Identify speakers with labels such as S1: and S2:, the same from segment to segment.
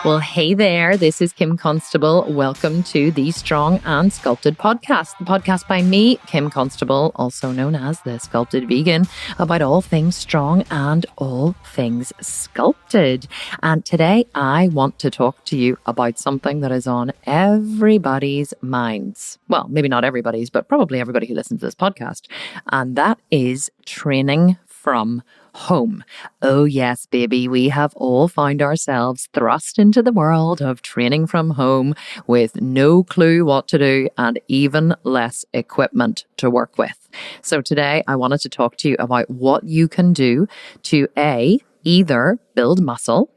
S1: Well, hey there, this is Kim Constable. Welcome to the Strong and Sculpted podcast, the podcast by me, Kim Constable, also known as the Sculpted Vegan, about all things strong and all things sculpted. And today I want to talk to you about something that is on everybody's minds. Well, maybe not everybody's, but probably everybody who listens to this podcast. And that is training from home. Oh yes, baby, we have all found ourselves thrust into the world of training from home with no clue what to do and even less equipment to work with. So today I wanted to talk to you about what you can do to A, either build muscle,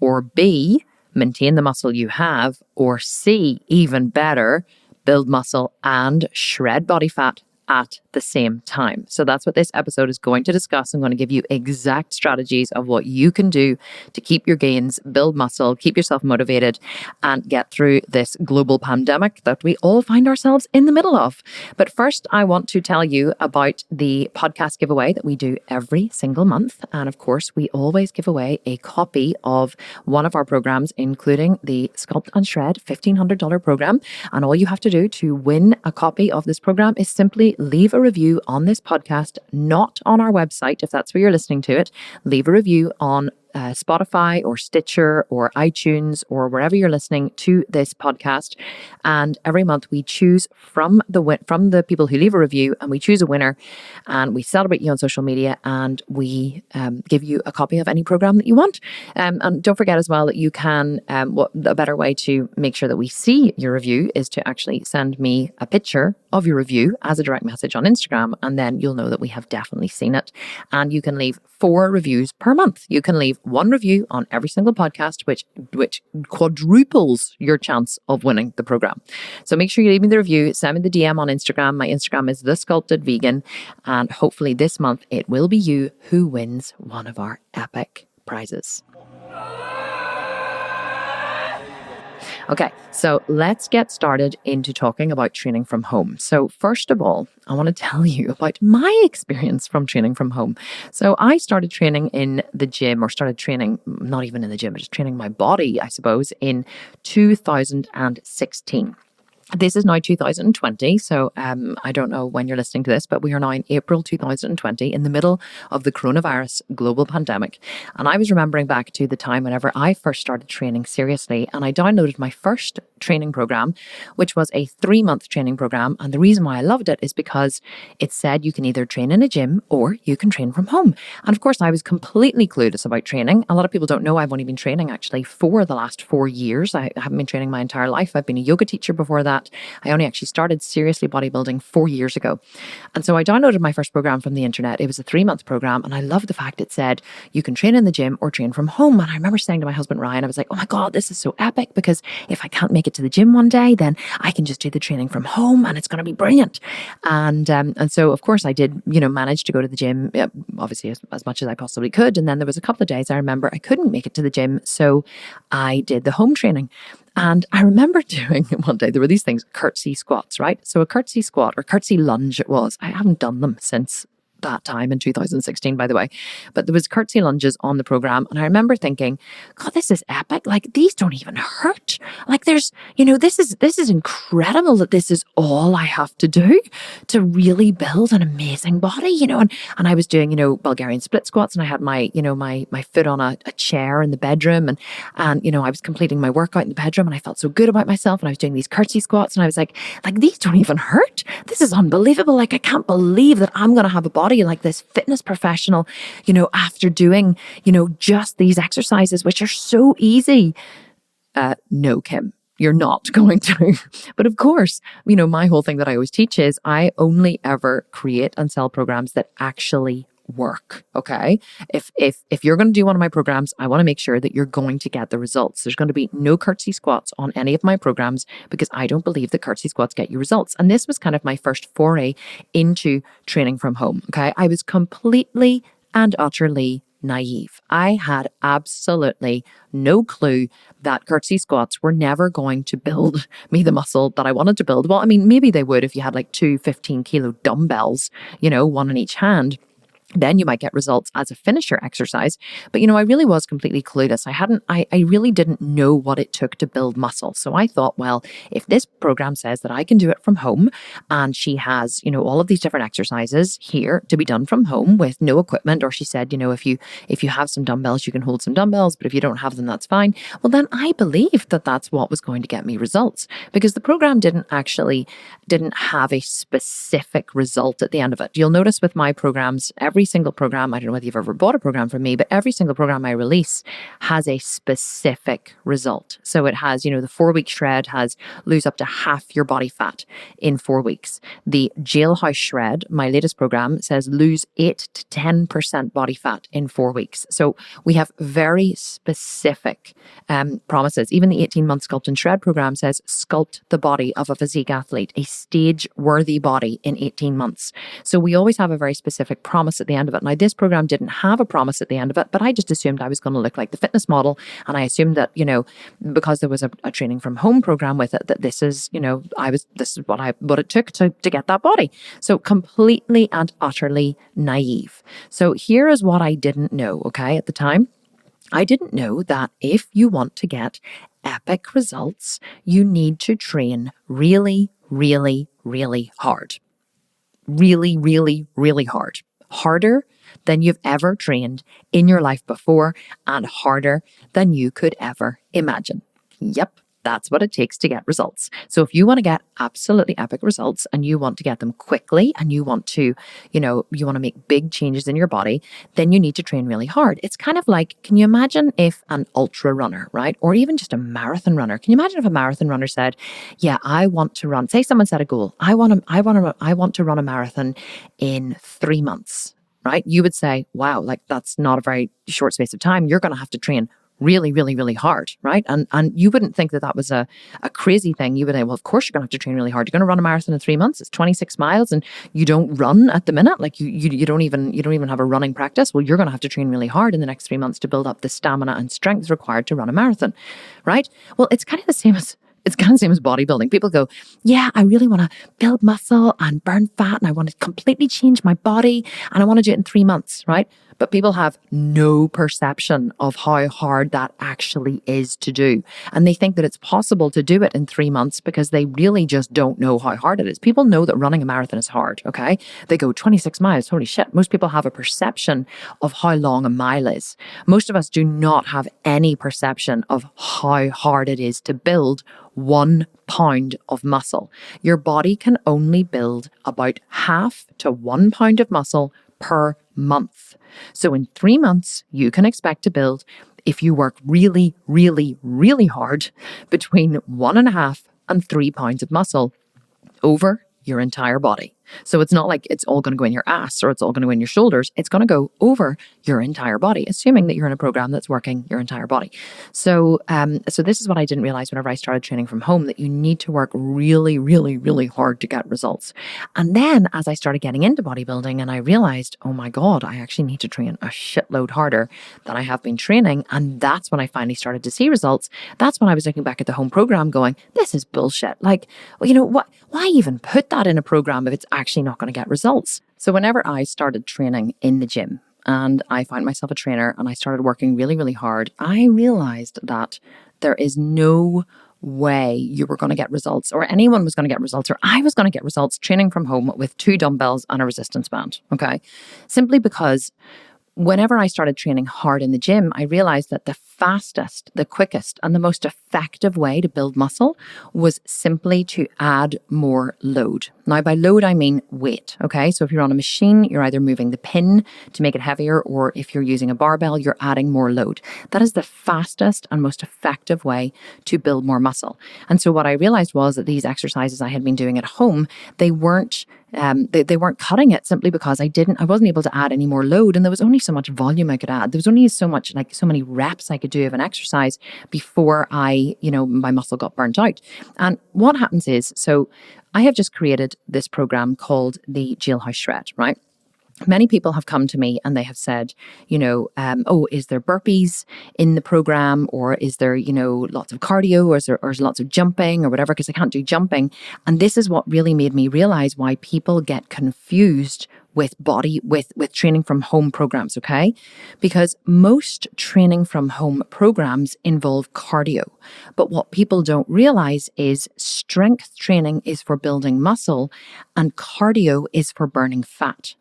S1: or B, maintain the muscle you have, or C, even better, build muscle and shred body fat at the same time. So that's what this episode is going to discuss. I'm going to give you exact strategies of what you can do to keep your gains, build muscle, keep yourself motivated, and get through this global pandemic that we all find ourselves in the middle of. But first, I want to tell you about the podcast giveaway that we do every single month. And of course, we always give away a copy of one of our programs, including the Sculpt and Shred $1,500 program. And all you have to do to win a copy of this program is simply leave a review on this podcast, not on our website, if that's where you're listening to it. Leave a review on Spotify or Stitcher or iTunes or wherever you're listening to this podcast. And every month we choose from the people who leave a review, and we choose a winner, and we celebrate you on social media, and we give you a copy of any program that you want. And don't forget as well that you can, a better way to make sure that we see your review is to actually send me a picture of your review as a direct message on Instagram, and then you'll know that we have definitely seen it. And you can leave 4 reviews per month. You can leave 1 review on every single podcast, which quadruples your chance of winning the program. So make sure you leave me the review, send me the DM on Instagram. My Instagram is thesculptedvegan, and hopefully this month it will be you who wins one of our epic prizes. Okay, so let's get started into talking about training from home. So first of all, I want to tell you about my experience from training from home. So I started training in the gym, or started training, not even in the gym, but just training my body, I suppose, in 2016. This is now 2020, so I don't know when you're listening to this, but we are now in April 2020, in the middle of the coronavirus global pandemic. And I was remembering back to the time whenever I first started training seriously, and I downloaded my first training program, which was a 3-month training program. And the reason why I loved it is because it said you can either train in a gym or you can train from home. And of course, I was completely clueless about training. A lot of people don't know I've only been training actually for the last 4 years. I haven't been training my entire life. I've been a yoga teacher before that. I only actually started seriously bodybuilding 4 years ago. And so I downloaded my first program from the internet. It was a 3-month program. And I loved the fact it said you can train in the gym or train from home. And I remember saying to my husband, Ryan, I was like, oh my God, this is so epic, because if I can't make it to the gym one day, then I can just do the training from home and it's going to be brilliant. And so of course I did, manage to go to the gym, obviously as much as I possibly could. And then there was a couple of days I remember I couldn't make it to the gym. So I did the home training. And I remember doing one day, there were these things, curtsy squats, right? So a curtsy squat, or curtsy lunge it was. I haven't done them since that time in 2016, by the way. But there was curtsy lunges on the program. And I remember thinking, God, this is epic. Like, these don't even hurt. Like, there's, this is incredible that this is all I have to do to really build an amazing body, and I was doing, Bulgarian split squats, and I had my, my foot on a chair in the bedroom, and I was completing my workout in the bedroom, and I felt so good about myself, and I was doing these curtsy squats, and I was like, these don't even hurt. This is unbelievable. Like, I can't believe that I'm going to have a body like this fitness professional, after doing, just these exercises, which are so easy. No, Kim, you're not going to. But of course, my whole thing that I always teach is I only ever create and sell programs that actually work. Okay. If you're going to do one of my programs, I want to make sure that you're going to get the results. There's going to be no curtsy squats on any of my programs, because I don't believe that curtsy squats get you results. And this was kind of my first foray into training from home. Okay. I was completely and utterly naive. I had absolutely no clue that curtsy squats were never going to build me the muscle that I wanted to build. Well, I mean, maybe they would if you had like 2 15-kilo dumbbells, one in each hand. Then you might get results as a finisher exercise. But, I really was completely clueless. I really didn't know what it took to build muscle. So I thought, well, if this program says that I can do it from home and she has, all of these different exercises here to be done from home with no equipment, or she said, if you have some dumbbells, you can hold some dumbbells, but if you don't have them, that's fine. Well, then I believed that that's what was going to get me results, because the program didn't have a specific result at the end of it. You'll notice with my programs, every single program, I don't know whether you've ever bought a program from me, but every single program I release has a specific result. So it has, the 4-week shred has lose up to half your body fat in 4 weeks. The Jailhouse Shred, my latest program, says lose 8 to 10% body fat in 4 weeks. So we have very specific promises. Even the 18-month Sculpt and Shred program says sculpt the body of a physique athlete, a stage-worthy body in 18 months. So we always have a very specific promise at the end of it. Now, this program didn't have a promise at the end of it, but I just assumed I was going to look like the fitness model. And I assumed that, because there was a training from home program with it, that this is what it took to get that body. So completely and utterly naive. So here is what I didn't know, okay, at the time. I didn't know that if you want to get epic results, you need to train really, really, really hard. Really, really, really hard. Harder than you've ever trained in your life before, and harder than you could ever imagine. Yep. That's what it takes to get results. So if you want to get absolutely epic results and you want to get them quickly and you want to, you want to make big changes in your body, then you need to train really hard. It's kind of like, can you imagine if an ultra runner, right? Or even just a marathon runner. Can you imagine if a marathon runner said, yeah, I want to run, say someone set a goal. I want to run a marathon in 3 months, right? You would say, wow, like that's not a very short space of time. You're going to have to train really, really, really hard, right? And you wouldn't think that was a crazy thing. You would say, well, of course you're going to have to train really hard. You're going to run a marathon in 3 months. It's 26 miles and you don't run at the minute. Like you don't even have a running practice. Well, you're going to have to train really hard in the next 3 months to build up the stamina and strength required to run a marathon, right? Well, it's kind of the same as bodybuilding. People go, yeah, I really want to build muscle and burn fat and I want to completely change my body and I want to do it in 3 months, right? But people have no perception of how hard that actually is to do. And they think that it's possible to do it in 3 months because they really just don't know how hard it is. People know that running a marathon is hard, okay? They go 26 miles, holy shit. Most people have a perception of how long a mile is. Most of us do not have any perception of how hard it is to build 1 pound of muscle. Your body can only build about 0.5 to 1 pound of muscle per month. So in 3 months, you can expect to build, if you work really, really, really hard, between 1.5 and 3 pounds of muscle over your entire body. So it's not like it's all going to go in your ass or it's all going to go in your shoulders. It's going to go over your entire body, assuming that you're in a program that's working your entire body. So this is what I didn't realize whenever I started training from home, that you need to work really, really, really hard to get results. And then as I started getting into bodybuilding and I realized, oh my God, I actually need to train a shitload harder than I have been training. And that's when I finally started to see results. That's when I was looking back at the home program going, this is bullshit. Like, what? Why even put that in a program if it's actually not going to get results? So whenever I started training in the gym and I found myself a trainer and I started working really, really hard, I realized that there is no way you were going to get results, or anyone was going to get results, or I was going to get results training from home with 2 dumbbells and a resistance band. Okay. Simply because whenever I started training hard in the gym, I realized that the fastest, the quickest, and the most effective way to build muscle was simply to add more load. Now, by load, I mean weight, okay? So if you're on a machine, you're either moving the pin to make it heavier, or if you're using a barbell, you're adding more load. That is the fastest and most effective way to build more muscle. And so what I realized was that these exercises I had been doing at home, they weren't cutting it, simply because I wasn't able to add any more load, and there was only so much volume I could add. There was only so many reps I could do of an exercise before my muscle got burnt out. And what happens is, so I have just created this program called the Jailhouse Shred, right? Many people have come to me and they have said, is there burpees in the program, or is there, lots of cardio, or is there lots of jumping or whatever, because I can't do jumping. And this is what really made me realize why people get confused with training from home programs, okay? Because most training from home programs involve cardio. But what people don't realize is strength training is for building muscle and cardio is for burning fat.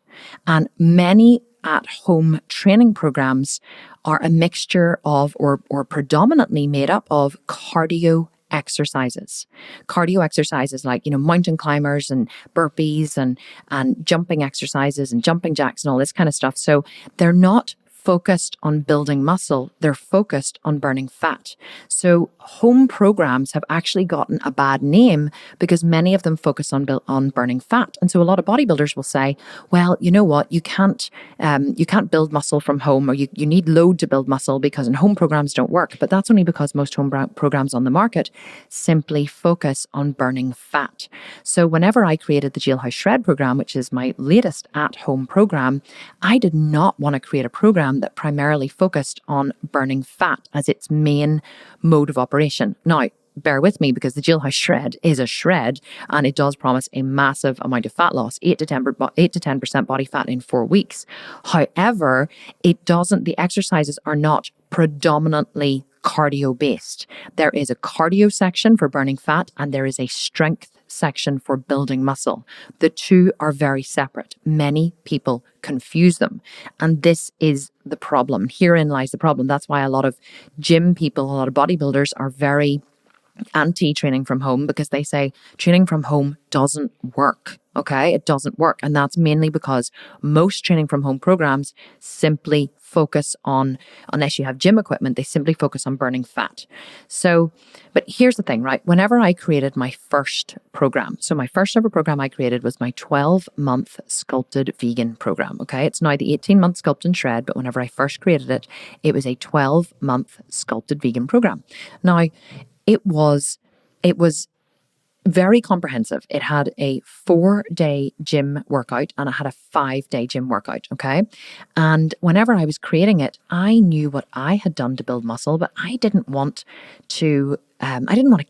S1: And many at-home training programs are a mixture of or predominantly made up of cardio exercises. Cardio exercises like, mountain climbers and burpees and jumping exercises and jumping jacks and all this kind of stuff. So they're not focused on building muscle, they're focused on burning fat. So home programs have actually gotten a bad name because many of them focus on burning fat. And so a lot of bodybuilders will say, well, you know what, you can't build muscle from home, or you need load to build muscle because in home programs don't work. But that's only because most home programs on the market simply focus on burning fat. So whenever I created the Jailhouse Shred program, which is my latest at-home program, I did not want to create a program that primarily focused on burning fat as its main mode of operation. Now, bear with me because the Jailhouse Shred is a shred and it does promise a massive amount of fat loss, 8 to 10% body fat in 4 weeks. However, the exercises are not predominantly cardio based. There is a cardio section for burning fat and there is a strength section for building muscle. The two are very separate. Many people confuse them. And this is the problem. Herein lies the problem. That's why a lot of gym people, a lot of bodybuilders are very anti-training from home because they say training from home doesn't work. Okay, it doesn't work. And that's mainly because most training from home programs simply focus on, unless you have gym equipment, they simply focus on burning fat. So, but here's the thing, right? Whenever I created my first program, so my first ever program I created was my 12-month Sculpted Vegan program. Okay, it's now the 18-month Sculpt and Shred, but whenever I first created it, it was a 12-month Sculpted Vegan program. Now, it was very comprehensive. It had a 4-day gym workout and it had a 5-day gym workout. Okay. And whenever I was creating it, I knew what I had done to build muscle, but I didn't want to kill, right? I didn't want to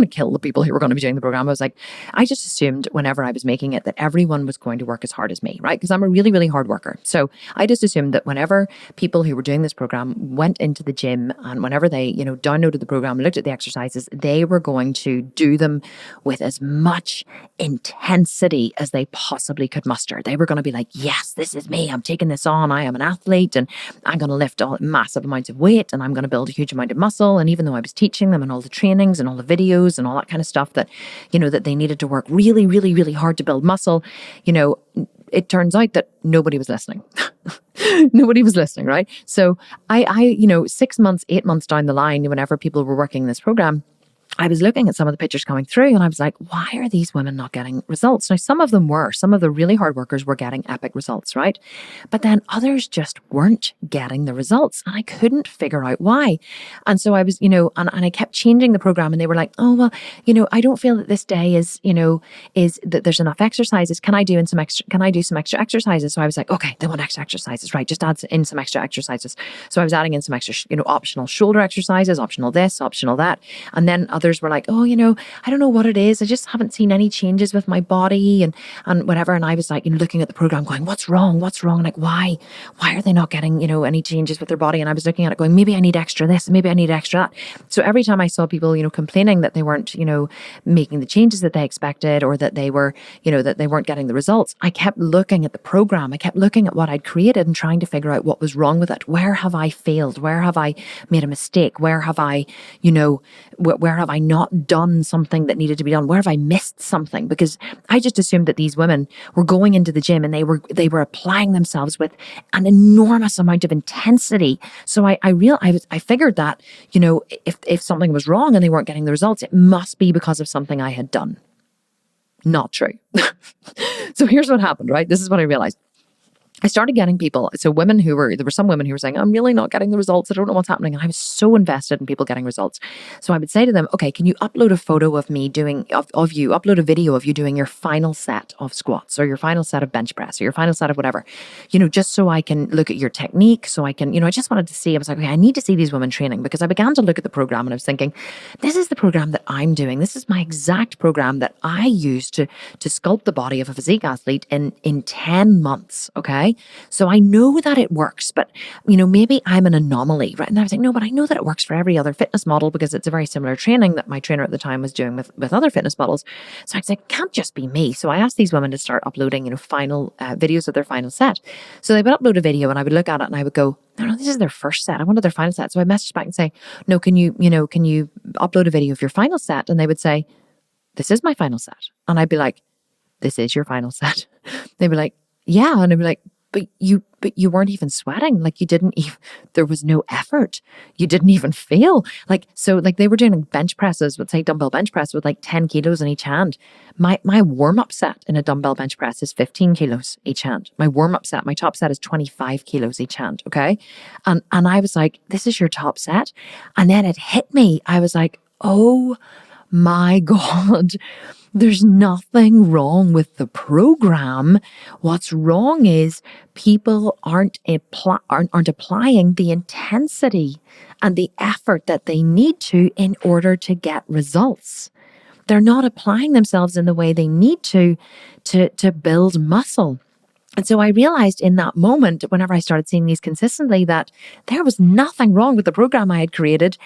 S1: kill the people who were going to be doing the program. I just assumed whenever I was making it that everyone was going to work as hard as me, right? Because I'm a really, really hard worker. So I just assumed that whenever people who were doing this program went into the gym and whenever they, downloaded the program, looked at the exercises, they were going to do them with as much intensity as they possibly could muster. They were going to be like, yes, this is me. I'm taking this on. I am an athlete and I'm going to lift massive amounts of weight and I'm going to build a huge amount of muscle. And even though I was teaching them and all the trainings and all the videos and all that kind of stuff that, that they needed to work really, really, really hard to build muscle, it turns out that nobody was listening. Nobody was listening, right? So I 6 months, 8 months down the line, whenever people were working this program, I was looking at some of the pictures coming through and I was like, why are these women not getting results? Now, some of the really hard workers were getting epic results, right? But then others just weren't getting the results and I couldn't figure out why. And so I was, and I kept changing the program and they were like, oh, well, I don't feel that this day is that there's enough exercises. Can I do some extra exercises? So I was like, okay, they want extra exercises, right? Just add in some extra exercises. So I was adding in some extra, optional shoulder exercises, optional this, optional that. And then others were like, oh, I don't know what it is. I just haven't seen any changes with my body and whatever. And I was like, looking at the program going, what's wrong? Like, why are they not getting, any changes with their body? And I was looking at it going, maybe I need extra this, maybe I need extra that. So every time I saw people, complaining that they weren't, making the changes that they expected or that they were, that they weren't getting the results, I kept looking at the program. I kept looking at what I'd created and trying to figure out what was wrong with it. Where have I failed? Where have I made a mistake? Where have I, where have I not done something that needed to be done? Where have I missed something? Because I just assumed that these women were going into the gym and they were applying themselves with an enormous amount of intensity. So I figured that, if something was wrong and they weren't getting the results, it must be because of something I had done. Not true. So here's what happened, right? This is what I realized. I started getting people, so there were some women who were saying, I'm really not getting the results. I don't know what's happening. And I was so invested in people getting results. So I would say to them, okay, can you upload a photo of me upload a video of you doing your final set of squats or your final set of bench press or your final set of whatever, just so I can look at your technique. So I can, I just wanted to see, I was like, okay, I need to see these women training, because I began to look at the program and I was thinking, this is the program that I'm doing. This is my exact program that I use to sculpt the body of a physique athlete in 10 months. Okay. So I know that it works, but maybe I'm an anomaly, right? And I was like, no, but I know that it works for every other fitness model, because it's a very similar training that my trainer at the time was doing with other fitness models. So I was like, it can't just be me. So I asked these women to start uploading, final videos of their final set. So they would upload a video and I would look at it and I would go, no, this is their first set. I wanted their final set. So I messaged back and say, no, can you upload a video of your final set? And they would say, this is my final set. And I'd be like, this is your final set? They'd be like, yeah. And I'd be like, but you weren't even sweating. Like, you didn't even, there was no effort. You didn't even feel so they were doing bench presses, let's say dumbbell bench press with 10 kilos in each hand. My warm-up set in a dumbbell bench press is 15 kilos each hand. My warm-up set, my top set is 25 kilos each hand. Okay. And I was like, this is your top set. And then it hit me. I was like, oh my God, there's nothing wrong with the program. What's wrong is people aren't applying the intensity and the effort that they need to in order to get results. They're not applying themselves in the way they need to build muscle. And so I realized in that moment, whenever I started seeing these consistently, that there was nothing wrong with the program I had created.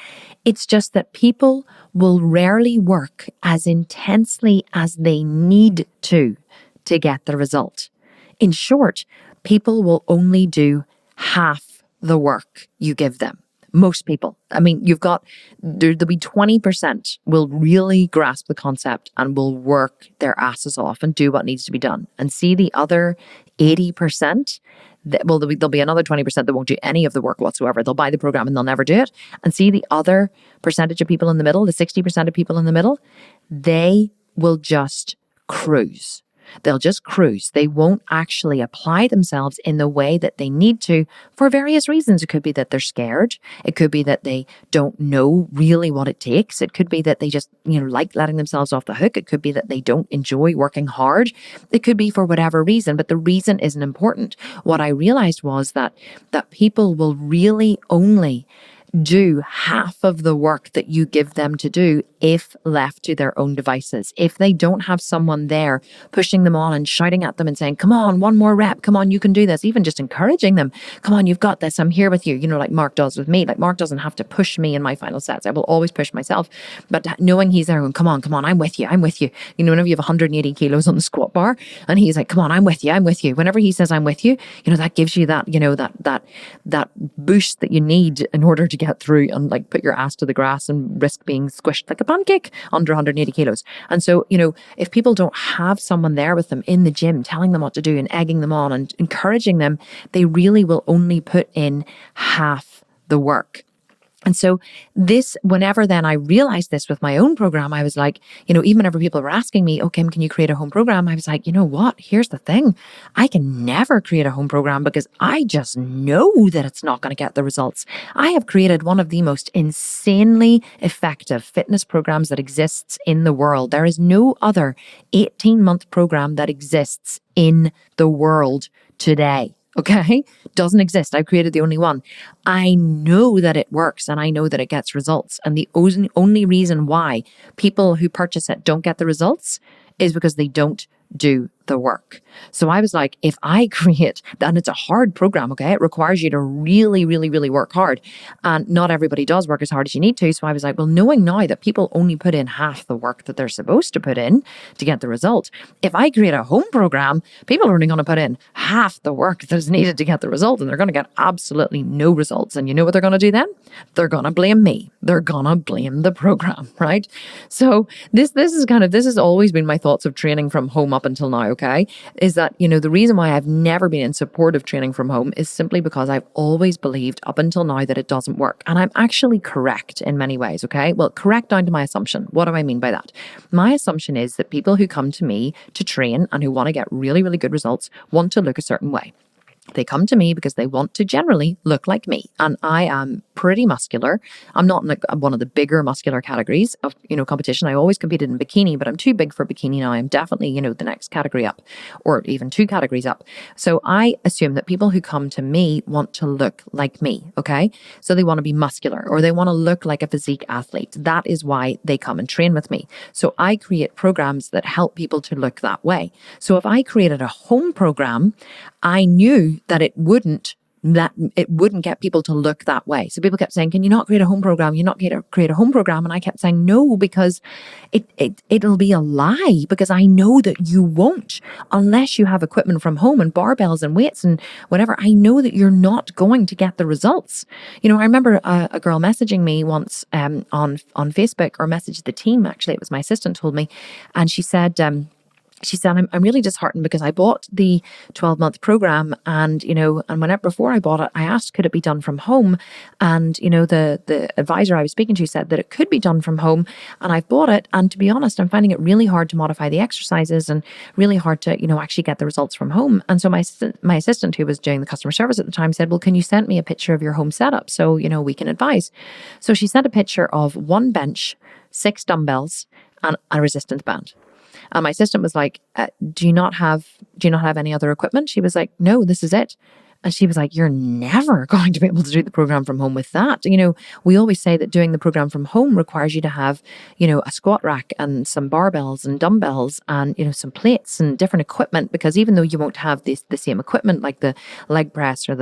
S1: It's just that people will rarely work as intensely as they need to get the result. In short, people will only do half the work you give them. Most people. I mean, there'll be 20% will really grasp the concept and will work their asses off and do what needs to be done, and see the other 80%. There'll be another 20% that won't do any of the work whatsoever. They'll buy the program and they'll never do it. And see the other percentage of people in the middle, the 60% of people in the middle, they will just cruise. They'll just cruise. They won't actually apply themselves in the way that they need to for various reasons. It could be that they're scared. It could be that they don't know really what it takes. It could be that they just, like letting themselves off the hook. It could be that they don't enjoy working hard. It could be for whatever reason, but the reason isn't important. What I realized was that people will really only do half of the work that you give them to do if left to their own devices. If they don't have someone there pushing them on and shouting at them and saying, come on, one more rep, come on, you can do this. Even just encouraging them, come on, you've got this, I'm here with you, like Mark does with me. Like, Mark doesn't have to push me in my final sets. I will always push myself. But knowing he's there going, come on, I'm with you. Whenever you have 180 kilos on the squat bar and he's like, come on, I'm with you. Whenever he says I'm with you, that gives you that, that boost that you need in order to get through and put your ass to the grass and risk being squished like a pancake under 180 kilos. And so, if people don't have someone there with them in the gym, telling them what to do and egging them on and encouraging them, they really will only put in half the work. And so whenever then I realized this with my own program, I was like, even whenever people were asking me, oh, Kim, can you create a home program? I was like, you know what? Here's the thing. I can never create a home program because I just know that it's not going to get the results. I have created one of the most insanely effective fitness programs that exists in the world. There is no other 18-month program that exists in the world today. Okay? Doesn't exist. I've created the only one. I know that it works and I know that it gets results. And the only reason why people who purchase it don't get the results is because they don't do the work. So I was like, if I create, and it's a hard program, okay? It requires you to really, really, really work hard. And not everybody does work as hard as you need to. So I was like, well, knowing now that people only put in half the work that they're supposed to put in to get the result, if I create a home program, people are only going to put in half the work that is needed to get the result, and they're going to get absolutely no results. And you know what they're going to do then? They're going to blame me. They're going to blame the program, right? So this has always been my thoughts of training from home up until now, okay? Is that, the reason why I've never been in support of training from home is simply because I've always believed up until now that it doesn't work. And I'm actually correct in many ways, okay? Well, correct down to my assumption. What do I mean by that? My assumption is that people who come to me to train and who want to get really, really good results want to look a certain way. They come to me because they want to generally look like me. And I am pretty muscular. I'm not in one of the bigger muscular categories of, competition. I always competed in bikini, but I'm too big for bikini now. I'm definitely, the next category up, or even 2 categories up. So I assume that people who come to me want to look like me. Okay. So they want to be muscular, or they want to look like a physique athlete. That is why they come and train with me. So I create programs that help people to look that way. So if I created a home program, I knew that it wouldn't get people to look that way. So people kept saying, can you not create a home program? You not create a home program? And I kept saying no, because it'll be a lie, because I know that you won't, unless you have equipment from home and barbells and weights and whatever. I know that you're not going to get the results. I remember a girl messaging me once on Facebook, or messaged the team. Actually, it was my assistant told me, and she said, I'm really disheartened because I bought the 12-month program, and whenever before I bought it, I asked, could it be done from home? And the advisor I was speaking to said that it could be done from home, and I've bought it. And to be honest, I'm finding it really hard to modify the exercises, and really hard to actually get the results from home. And so my assistant, who was doing the customer service at the time, said, well, can you send me a picture of your home setup so we can advise? So she sent a picture of 1 bench, 6 dumbbells, and a resistance band. And my assistant was like, do you not have any other equipment? She was like, no, this is it. And she was like, you're never going to be able to do the program from home with that. We always say that doing the program from home requires you to have, a squat rack and some barbells and dumbbells and, some plates and different equipment, because even though you won't have the same equipment like the leg press or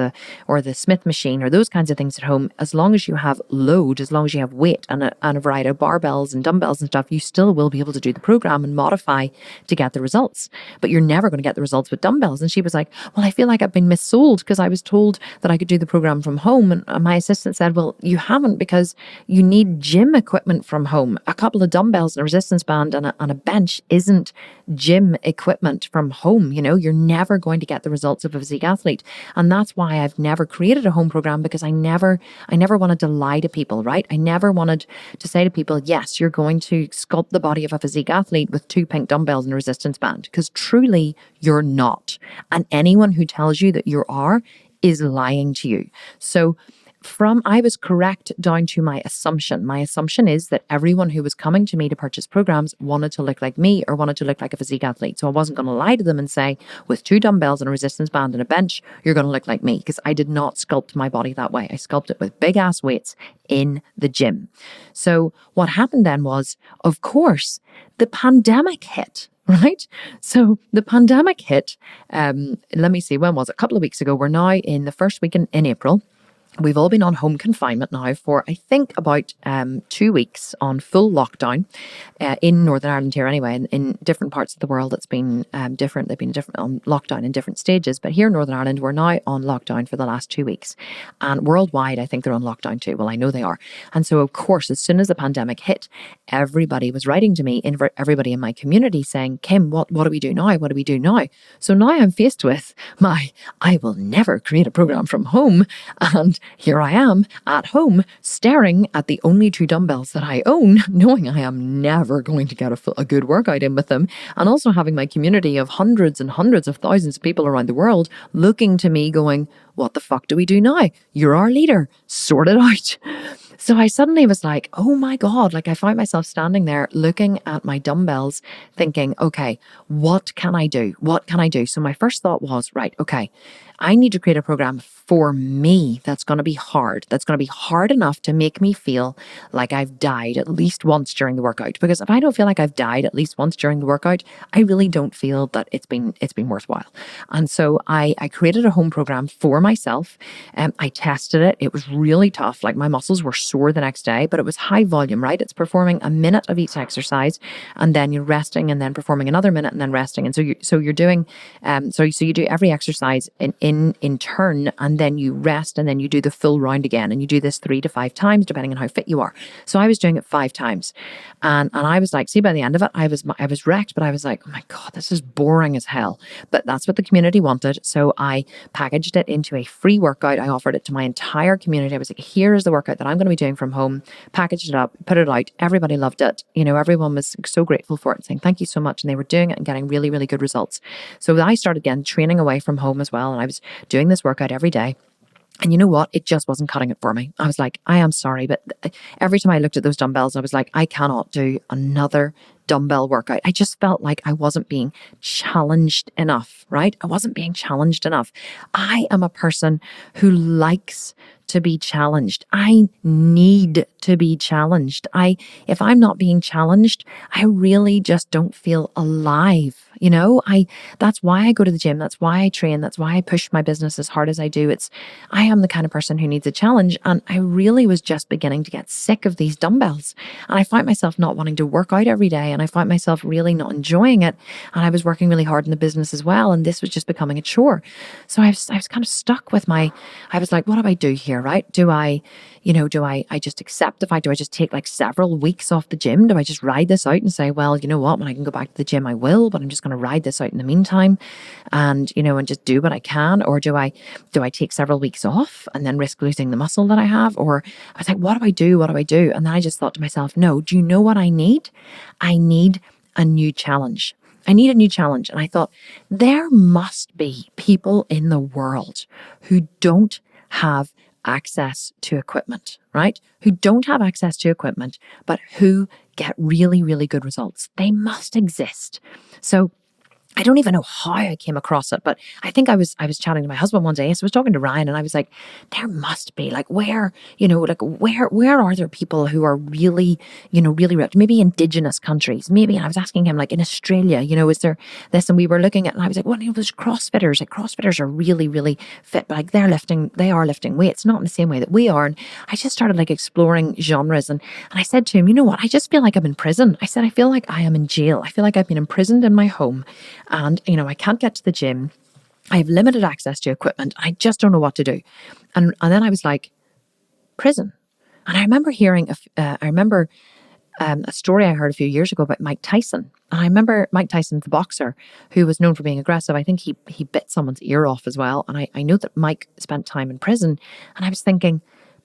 S1: the Smith machine or those kinds of things at home, as long as you have load, as long as you have weight and a variety of barbells and dumbbells and stuff, you still will be able to do the program and modify to get the results. But you're never going to get the results with dumbbells. And she was like, well, I feel like I've been missold, because I was told that I could do the program from home. And my assistant said, well, you haven't, because you need gym equipment from home. A couple of dumbbells and a resistance band and a bench isn't gym equipment from home. You're never going to get the results of a physique athlete. And that's why I've never created a home program, because I never wanted to lie to people, right? I never wanted to say to people, yes, you're going to sculpt the body of a physique athlete with 2 pink dumbbells and a resistance band, because truly you're not. And anyone who tells you that you are is lying to you. So I was correct down to my assumption. My assumption is that everyone who was coming to me to purchase programs wanted to look like me, or wanted to look like a physique athlete. So I wasn't going to lie to them and say, with 2 dumbbells and a resistance band and a bench, you're going to look like me, because I did not sculpt my body that way. I sculpted it with big ass weights in the gym. So what happened then was, of course, the pandemic hit. Right? So the pandemic hit, let me see, when was it? A couple of weeks ago. We're now in the first week in April. We've all been on home confinement now for, I think, about 2 weeks on full lockdown in Northern Ireland here anyway. In different parts of the world, it's been different. They've been different on lockdown in different stages. But here in Northern Ireland, we're now on lockdown for the last 2 weeks. And worldwide, I think they're on lockdown too. Well, I know they are. And so, of course, as soon as the pandemic hit, everybody was writing to me, everybody in my community saying, Kim, what do we do now? What do we do now? So now I'm faced with I will never create a program from home. And here I am at home staring at the only 2 dumbbells that I own, knowing I am never going to get a good workout in with them. And also having my community of hundreds and hundreds of thousands of people around the world looking to me going, what the fuck do we do now? You're our leader. Sort it out. So I suddenly was like, oh my God, I found myself standing there looking at my dumbbells thinking, okay, what can I do? What can I do? So my first thought was, right, okay, I need to create a program for me that's going to be hard. That's going to be hard enough to make me feel like I've died at least once during the workout. Because if I don't feel like I've died at least once during the workout, I really don't feel that it's been worthwhile. And so I created a home program for myself. I tested it. It was really tough. My muscles were sore the next day, but it was high volume, right? It's performing a minute of each exercise, and then you're resting, and then performing another minute, and then resting. And so you're doing, so you do every exercise in turn, and and then you rest, and then you do the full round again, and you do this 3 to 5 times depending on how fit you are. So I was doing it 5 times, and I was like, see, by the end of it, I was wrecked, but I was like, oh my God, this is boring as hell. But that's what the community wanted, so I packaged it into a free workout. I offered it to my entire community. I was like, here's the workout that I'm going to be doing from home. Packaged it up, put it out. Everybody loved it. Everyone was so grateful for it, saying thank you so much, and they were doing it and getting really, really good results. So I started again training away from home as well, and I was doing this workout every day. And you know what? It just wasn't cutting it for me. I was like, I am sorry, but every time I looked at those dumbbells, I was like, I cannot do another dumbbell workout. I just felt like I wasn't being challenged enough, right? I wasn't being challenged enough. I am a person who likes to be challenged. I need to be challenged. If I'm not being challenged, I really just don't feel alive. That's why I go to the gym. That's why I train. That's why I push my business as hard as I do. I am the kind of person who needs a challenge. And I really was just beginning to get sick of these dumbbells. And I found myself not wanting to work out every day. And I found myself really not enjoying it. And I was working really hard in the business as well. And this was just becoming a chore. So I was kind of stuck with I was like, what do I do here, right? Do I just accept the fact? Do I just take like several weeks off the gym? Do I just ride this out and say, well, you know what, when I can go back to the gym, I will, but I'm just going to ride this out in the meantime and just do what I can? Or do I take several weeks off and then risk losing the muscle that I have? Or I was like, what do I do? What do I do? And then I just thought to myself, no, do you know what I need? I need a new challenge. I need a new challenge. And I thought, there must be people in the world who don't have access to equipment, right? Who don't have access to equipment, but who get really, really good results. They must exist. So I don't even know how I came across it, but I think I was chatting to my husband one day. So I was talking to Ryan, and I was like, there must be where are there people who are really, really ripped? Maybe indigenous countries, maybe. And I was asking him, like in Australia, is there this? And we were looking at, and I was like, well, there's CrossFitters. Like CrossFitters are really, really fit, but they are lifting weights, not in the same way that we are. And I just started exploring genres, and I said to him, you know what? I just feel like I'm in prison. I said, I feel like I am in jail. I feel like I've been imprisoned in my home. And, I can't get to the gym. I have limited access to equipment. I just don't know what to do. And then I was like, prison. And I remember hearing, a story I heard a few years ago about Mike Tyson. And I remember Mike Tyson, the boxer, who was known for being aggressive. I think he bit someone's ear off as well. And I know that Mike spent time in prison. And I was thinking,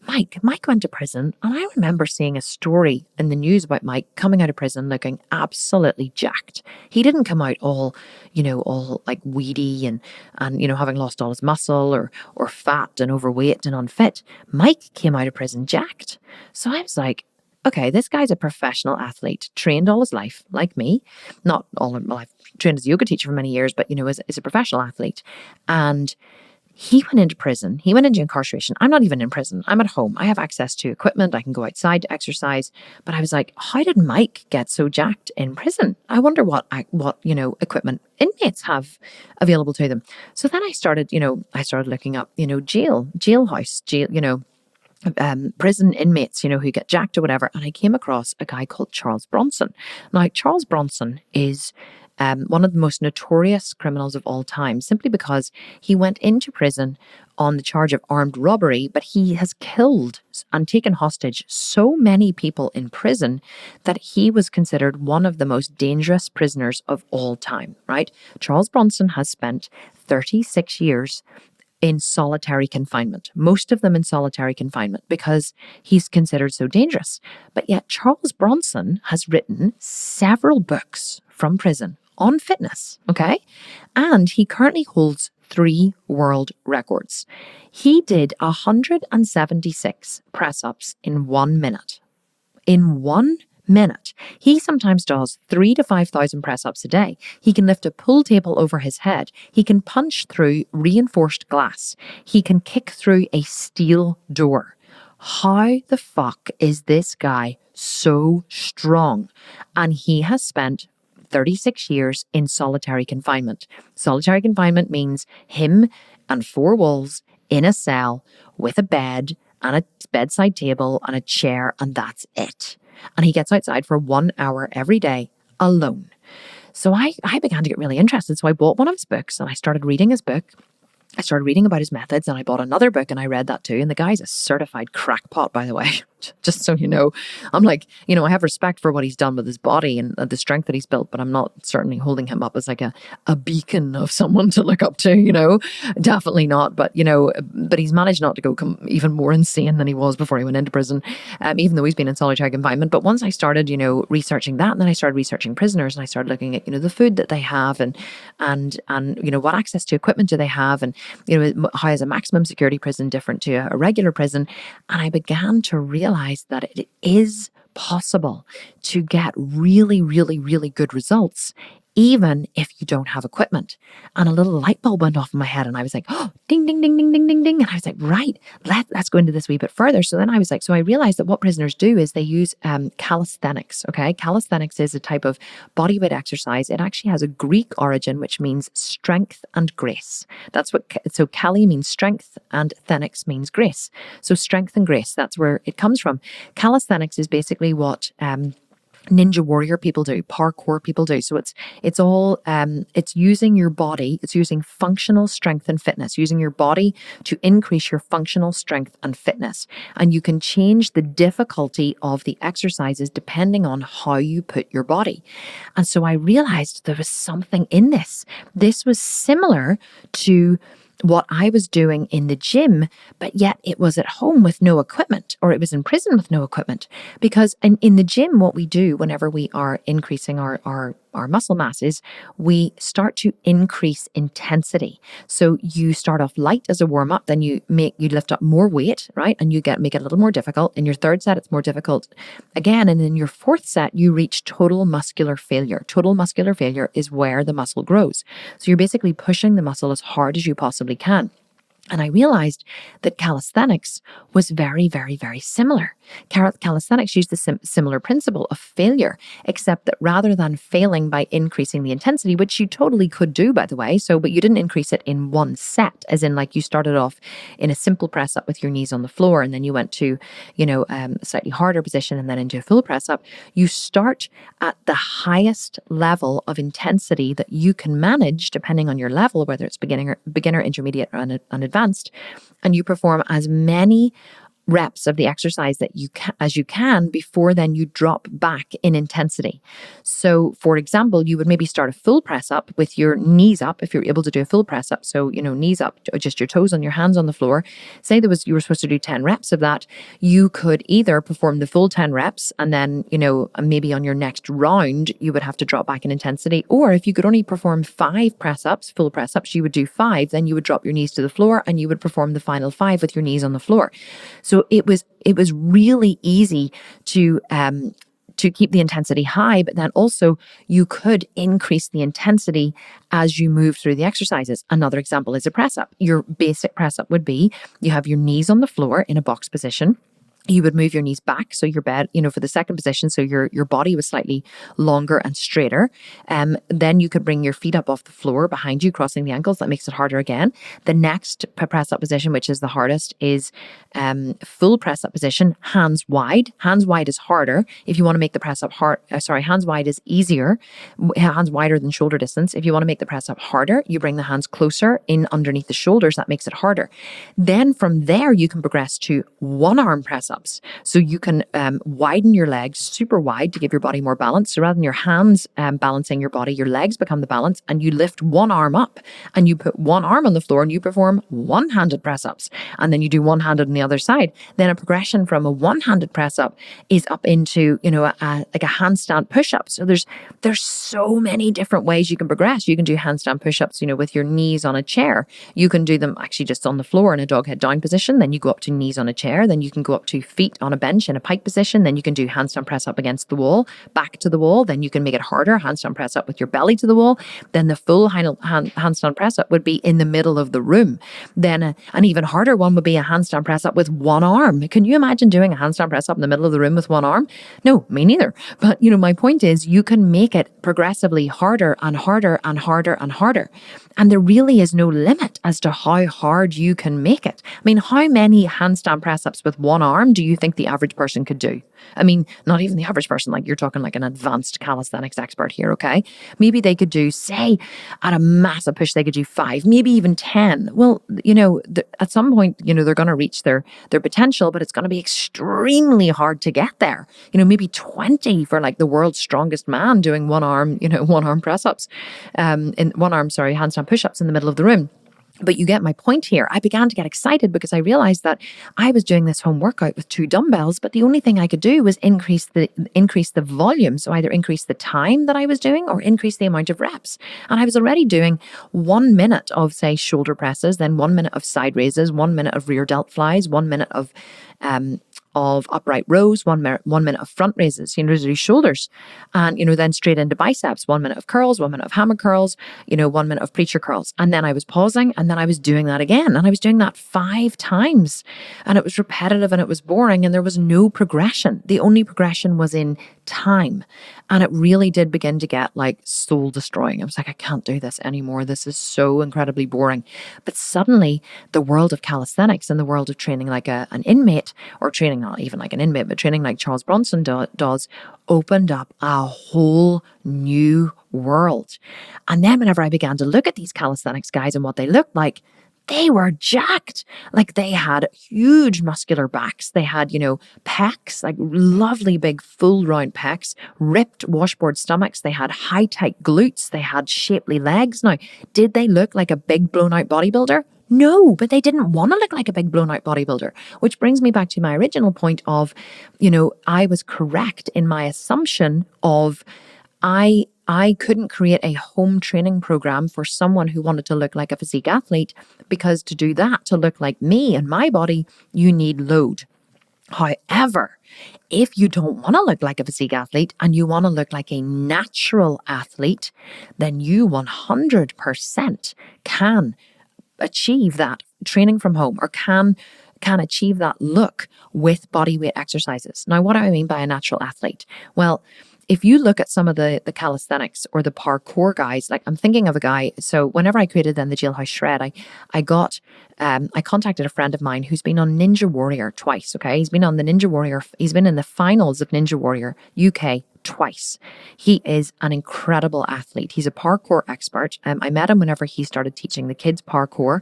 S1: Mike went to prison, and I remember seeing a story in the news about Mike coming out of prison looking absolutely jacked. He didn't come out all weedy and having lost all his muscle or fat and overweight and unfit. Mike came out of prison jacked. So I was like, okay, this guy's a professional athlete, trained all his life, like me. Not all of my life, trained as a yoga teacher for many years, but is a professional athlete. And he went into prison. He went into incarceration. I'm not even in prison. I'm at home. I have access to equipment. I can go outside to exercise. But I was like, how did Mike get so jacked in prison? I wonder what equipment inmates have available to them. So then I started looking up, jailhouse, prison inmates, who get jacked or whatever. And I came across a guy called Charles Bronson. Now, Charles Bronson is one of the most notorious criminals of all time, simply because he went into prison on the charge of armed robbery, but he has killed and taken hostage so many people in prison that he was considered one of the most dangerous prisoners of all time, right? Charles Bronson has spent 36 years in solitary confinement, most of them in solitary confinement because he's considered so dangerous. But yet Charles Bronson has written several books from prison on fitness, okay? And he currently holds 3 world records. He did 176 press-ups in 1 minute. In 1 minute. He sometimes does 3,000 to 5,000 press-ups a day. He can lift a pool table over his head. He can punch through reinforced glass. He can kick through a steel door. How the fuck is this guy so strong? And he has spent 36 years in solitary confinement. Solitary confinement means him and 4 walls in a cell with a bed and a bedside table and a chair, and that's it. And he gets outside for 1 hour every day alone. So I began to get really interested. So I bought one of his books and I started reading his book. I started reading about his methods, and I bought another book and I read that too. And the guy's a certified crackpot, by the way, just so you know. I'm like, I have respect for what he's done with his body and the strength that he's built, but I'm not certainly holding him up as like a beacon of someone to look up to, definitely not. But, but he's managed not to go even more insane than he was before he went into prison, even though he's been in solitary confinement. But once I started, researching that, and then I started researching prisoners, and I started looking at, the food that they have and what access to equipment do they have, and how is a maximum security prison different to a regular prison? And I began to realize that it is possible to get really, really, really good results even if you don't have equipment. And a little light bulb went off in my head, and I was like, oh, ding, ding, ding, ding, ding, ding, ding. And I was like, right, let's go into this a wee bit further. So then I was like, so I realized that what prisoners do is they use calisthenics, okay? Calisthenics is a type of bodyweight exercise. It actually has a Greek origin, which means strength and grace. So cali means strength and thenics means grace. So strength and grace, that's where it comes from. Calisthenics is basically what ninja warrior people do, parkour people do. So it's all it's using your body, it's using functional strength and fitness, using your body to increase your functional strength and fitness. And you can change the difficulty of the exercises depending on how you put your body. And so I realized there was something in this. This was similar to what I was doing in the gym, but yet it was at home with no equipment, or it was in prison with no equipment. Because in the gym, what we do whenever we are increasing our muscle mass is we start to increase intensity. So you start off light as a warm up, then you lift up more weight, right? And you make it a little more difficult. In your third set, it's more difficult again. And in your fourth set, you reach total muscular failure. Total muscular failure is where the muscle grows. So you're basically pushing the muscle as hard as you possibly can. And I realized that calisthenics was very, very, very similar. Calisthenics used the similar principle of failure, except that rather than failing by increasing the intensity, which you totally could do, by the way, but you didn't increase it in one set, as in like you started off in a simple press up with your knees on the floor, and then you went to, a slightly harder position and then into a full press up. You start at the highest level of intensity that you can manage, depending on your level, whether it's beginner, intermediate, or advanced, and you perform as many reps of the exercise as you can before then you drop back in intensity. So for example, you would maybe start a full press up with your knees up, if you're able to do a full press up. So, knees up, just your toes on your hands on the floor. Say you were supposed to do 10 reps of that. You could either perform the full 10 reps and then, maybe on your next round, you would have to drop back in intensity. Or if you could only perform 5 full press ups, you would do 5, then you would drop your knees to the floor and you would perform the final 5 with your knees on the floor. So it was really easy to keep the intensity high, but then also you could increase the intensity as you move through the exercises. Another example is a press up. Your basic press up would be you have your knees on the floor in a box position. You would move your knees back, so your bed, for the second position, so your body was slightly longer and straighter. Then you could bring your feet up off the floor behind you, crossing the ankles. That makes it harder again. The next press up position, which is the hardest, is full press up position, hands wide. Hands wide is harder. If you want to make the press up hands wide is easier. Hands wider than shoulder distance. If you want to make the press up harder, you bring the hands closer in underneath the shoulders. That makes it harder. Then from there, you can progress to one arm press ups. So you can widen your legs super wide to give your body more balance. So rather than your hands balancing your body, your legs become the balance, and you lift one arm up and you put one arm on the floor and you perform one-handed press ups. And then you do one-handed on the other side. Then a progression from a one-handed press up is up into, like a handstand push up. So there's so many different ways you can progress. You can do handstand push ups, with your knees on a chair. You can do them actually just on the floor in a dog head down position. Then you go up to knees on a chair. Then you can go up to feet on a bench in a pike position. Then you can do handstand press up against the wall, back to the wall. Then you can make it harder, handstand press up with your belly to the wall. Then the full handstand press up would be in the middle of the room. Then an even harder one would be a handstand press up with one arm. Can you imagine doing a handstand press up in the middle of the room with one arm? No, me neither. But my point is you can make it progressively harder and harder and harder and harder. And there really is no limit as to how hard you can make it. I mean, how many handstand press ups with one arm arm do you think the average person could do? I mean, not even the average person, like you're talking like an advanced calisthenics expert here, okay? Maybe they could do, say, at a massive push, they could do 5, maybe even 10. Well, at some point, they're going to reach their potential, but it's going to be extremely hard to get there. Maybe 20 for like the world's strongest man doing one arm press-ups, handstand push-ups in the middle of the room. But you get my point here. I began to get excited because I realized that I was doing this home workout with 2 dumbbells, but the only thing I could do was increase the volume. So either increase the time that I was doing or increase the amount of reps. And I was already doing 1 minute of, say, shoulder presses, then 1 minute of side raises, 1 minute of rear delt flies, 1 minute of upright rows, 1 minute of front raises, to do shoulders, and then straight into biceps, 1 minute of curls, 1 minute of hammer curls, 1 minute of preacher curls, and then I was pausing, and then I was doing that again, and I was doing that 5 times, and it was repetitive and it was boring, and there was no progression. The only progression was in time, and it really did begin to get like soul destroying. I was like, I can't do this anymore. This is so incredibly boring. But suddenly, the world of calisthenics and the world of training like an inmate, or training not even like an inmate, but training like Charles Bronson does, opened up a whole new world. And then whenever I began to look at these calisthenics guys and what they looked like, they were jacked. Like they had huge muscular backs. They had, pecs, like lovely big full round pecs, ripped washboard stomachs. They had high tight glutes. They had shapely legs. Now, did they look like a big blown out bodybuilder? No, but they didn't want to look like a big blown out bodybuilder, which brings me back to my original point of, I was correct in my assumption of I couldn't create a home training program for someone who wanted to look like a physique athlete, because to do that, to look like me and my body, you need load. However, if you don't want to look like a physique athlete and you want to look like a natural athlete, then you 100% can achieve that training from home, or can achieve that look with body weight exercises. Now, what do I mean by a natural athlete? Well, if you look at some of the calisthenics or the parkour guys, like I'm thinking of a guy. So whenever I created then the Jailhouse Shred, I contacted a friend of mine who's been on Ninja Warrior twice. Okay, he's been on the Ninja Warrior. He's been in the finals of Ninja Warrior UK twice. He is an incredible athlete. He's a parkour expert. I met him whenever he started teaching the kids parkour,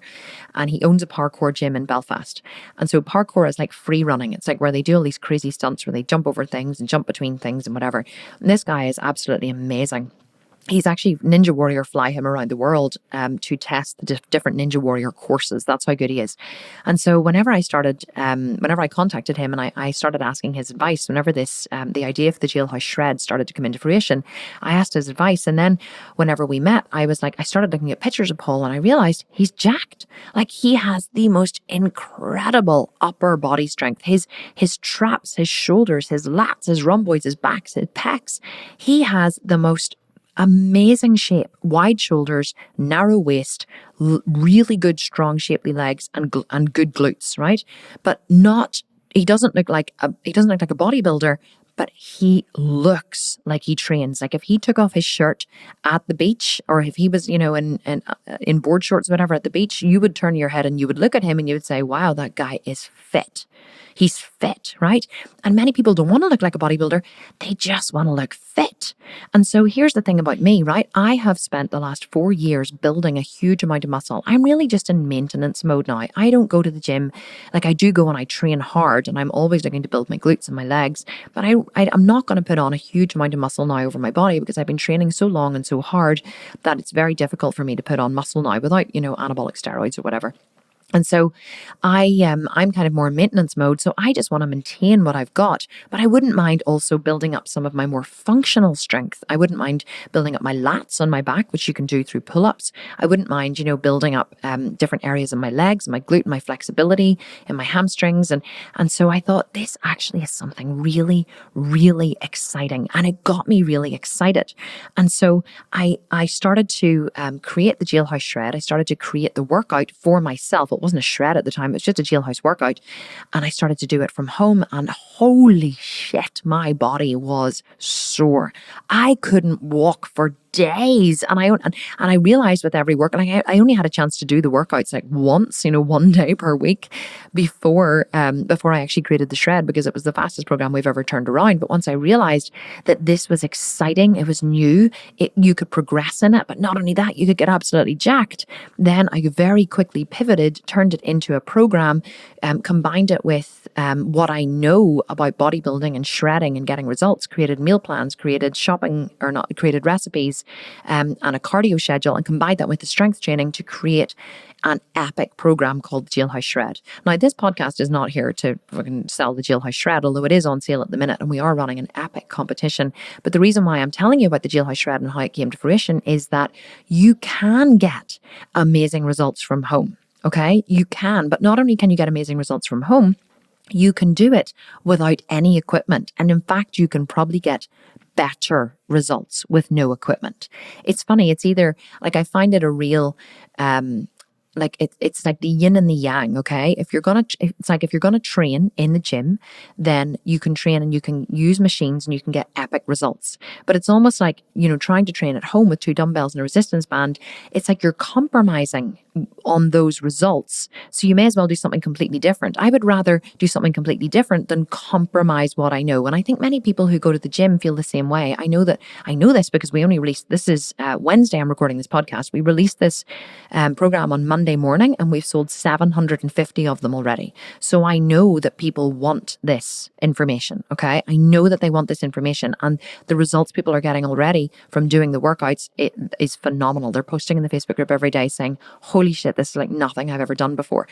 S1: and he owns a parkour gym in Belfast. And so parkour is like free running. It's like where they do all these crazy stunts where they jump over things and jump between things and whatever. And this guy is absolutely amazing. He's actually, Ninja Warrior fly him around the world to test the different Ninja Warrior courses. That's how good he is. And so whenever I contacted him and I started asking his advice, whenever the idea for the Jailhouse Shred started to come into fruition, I asked his advice. And then whenever we met, I started looking at pictures of Paul, and I realized he's jacked. Like, he has the most incredible upper body strength. His traps, his shoulders, his lats, his rhomboids, his backs, his pecs. He has the most amazing shape, wide shoulders, narrow waist, really good, strong, shapely legs, and good glutes, right? But he doesn't look like a bodybuilder, but he looks like he trains. Like if he took off his shirt at the beach, or if he was, in board shorts, whatever, at the beach, you would turn your head and you would look at him and you would say, wow, that guy is fit. He's fit, right? And many people don't want to look like a bodybuilder. They just want to look fit. And so here's the thing about me, right? I have spent the last 4 years building a huge amount of muscle. I'm really just in maintenance mode now. I don't go to the gym. Like, I do go and I train hard, and I'm always looking to build my glutes and my legs. But I'm not going to put on a huge amount of muscle now over my body, because I've been training so long and so hard that it's very difficult for me to put on muscle now without, anabolic steroids or whatever. And so I'm kind of more in maintenance mode. So I just want to maintain what I've got, but I wouldn't mind also building up some of my more functional strength. I wouldn't mind building up my lats on my back, which you can do through pull-ups. I wouldn't mind, building up different areas of my legs, my glute, my flexibility, and my hamstrings. And so I thought this actually is something really, really exciting. And it got me really excited. And so I started to create the Jailhouse Shred. I started to create the workout for myself. It wasn't a shred at the time. It was just a jailhouse workout. And I started to do it from home, and holy shit, my body was sore. I couldn't walk for days. And I realized with every work, and I only had a chance to do the workouts like once, one day per week before I actually created the shred, because it was the fastest program we've ever turned around. But once I realized that this was exciting, it was new, you could progress in it, but not only that, you could get absolutely jacked. Then I very quickly pivoted, turned it into a program, combined it with what I know about bodybuilding and shredding and getting results, created meal plans, created created recipes, and a cardio schedule, and combined that with the strength training to create an epic program called the Jailhouse Shred. Now, this podcast is not here to fucking sell the Jailhouse Shred, although it is on sale at the minute and we are running an epic competition. But the reason why I'm telling you about the Jailhouse Shred and how it came to fruition is that you can get amazing results from home. Okay, you can, but not only can you get amazing results from home, you can do it without any equipment. And in fact, you can probably get better results with no equipment. It's funny. It's either like, I find it a real, it's like the yin and the yang. Okay. It's like if you're going to train in the gym, then you can train and you can use machines and you can get epic results. But it's almost like, trying to train at home with 2 dumbbells and a resistance band. It's like you're compromising on those results. So you may as well do something completely different. I would rather do something completely different than compromise what I know. And I think many people who go to the gym feel the same way. I know this because we only released, this is Wednesday, I'm recording this podcast. We released this program on Monday morning and we've sold 750 of them already. So I know that people want this information. Okay. I know that they want this information, and the results people are getting already from doing the workouts, it is phenomenal. They're posting in the Facebook group every day saying, holy shit, this is like nothing I've ever done before.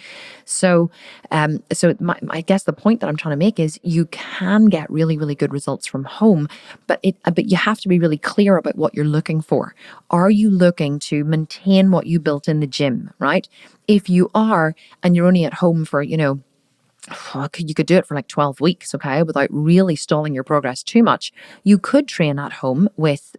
S1: So I guess the point that I'm trying to make is you can get really, really good results from home, but you have to be really clear about what you're looking for. Are you looking to maintain what you built in the gym, right? If you are, and you're only at home for, you could do it for like 12 weeks, okay, without really stalling your progress too much. You could train at home with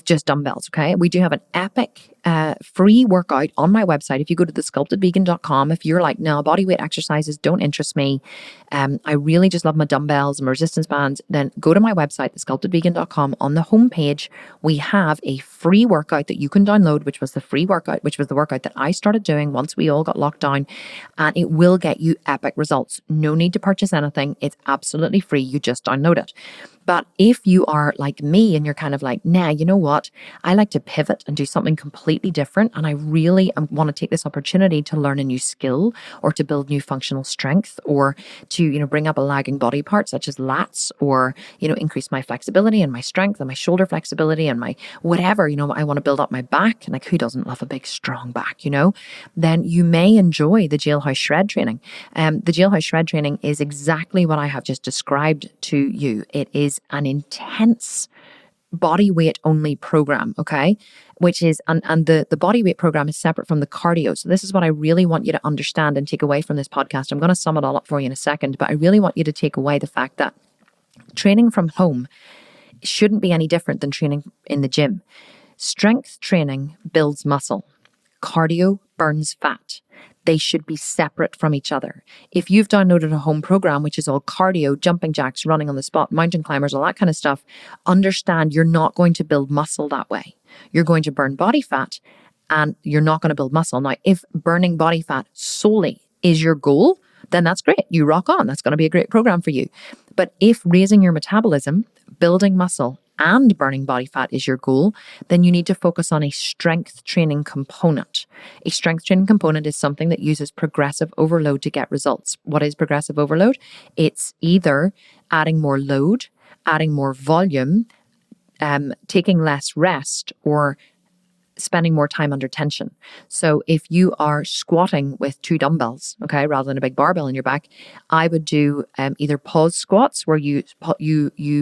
S1: just dumbbells, okay? We do have an epic free workout on my website. If you go to thesculptedvegan.com, if you're like, no, body weight exercises don't interest me, I really just love my dumbbells and my resistance bands, then go to my website, thesculptedvegan.com. On the homepage, we have a free workout that you can download, which was the workout that I started doing once we all got locked down, and it will get you epic results. No need to purchase anything. It's absolutely free. You just download it. But if you are like me and you're kind of like, nah, you know what? I like to pivot and do something completely different. And I really want to take this opportunity to learn a new skill or to build new functional strength or to, bring up a lagging body part such as lats or, increase my flexibility and my strength and my shoulder flexibility and my whatever, I want to build up my back. And like, who doesn't love a big, strong back, Then you may enjoy the Jailhouse Shred training. The Jailhouse Shred training is exactly what I have just described to you. It is an intense body weight only program, okay? Which is, and the body weight program is separate from the cardio. So this is what I really want you to understand and take away from this podcast. I'm going to sum it all up for you in a second, but I really want you to take away the fact that training from home shouldn't be any different than training in the gym. Strength training builds muscle. Cardio burns fat. They should be separate from each other. If you've downloaded a home program, which is all cardio, jumping jacks, running on the spot, mountain climbers, all that kind of stuff, understand you're not going to build muscle that way. You're going to burn body fat and you're not going to build muscle. Now, if burning body fat solely is your goal, then that's great. You rock on. That's going to be a great program for you. But if raising your metabolism, building muscle, and burning body fat is your goal, then you need to focus on a strength training component. A strength training component is something that uses progressive overload to get results. What is progressive overload? It's either adding more load, adding more volume, taking less rest, or spending more time under tension. So if you are squatting with 2 dumbbells, okay, rather than a big barbell in your back, I would do either pause squats where you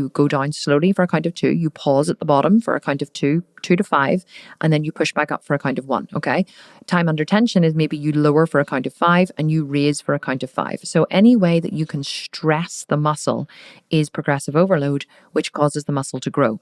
S1: go down slowly for a count of 2, you pause at the bottom for a count of 2 to 5, and then you push back up for a count of 1, okay? Time under tension is maybe you lower for a count of 5 and you raise for a count of 5. So any way that you can stress the muscle is progressive overload, which causes the muscle to grow.